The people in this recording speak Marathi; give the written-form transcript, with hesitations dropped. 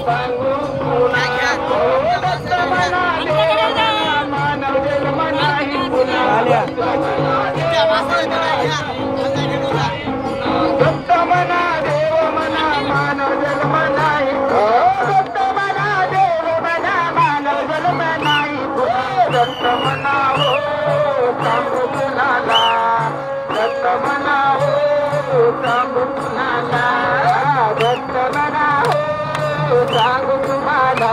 सांगू पुन्हा दत्त म्हणा देव म्हणा मानव जन्म नाही पुन्हा दत्त म्हणा देव म्हणा मानव जन्म नाही दत्त म्हणा देव म्हणा मानव जन्म नाही दत्त म्हणा हो सांगू कुणाला दत्त म्हणा हो सांगू कुणाला दत्त म्हणा हो सांगू तुम्हाला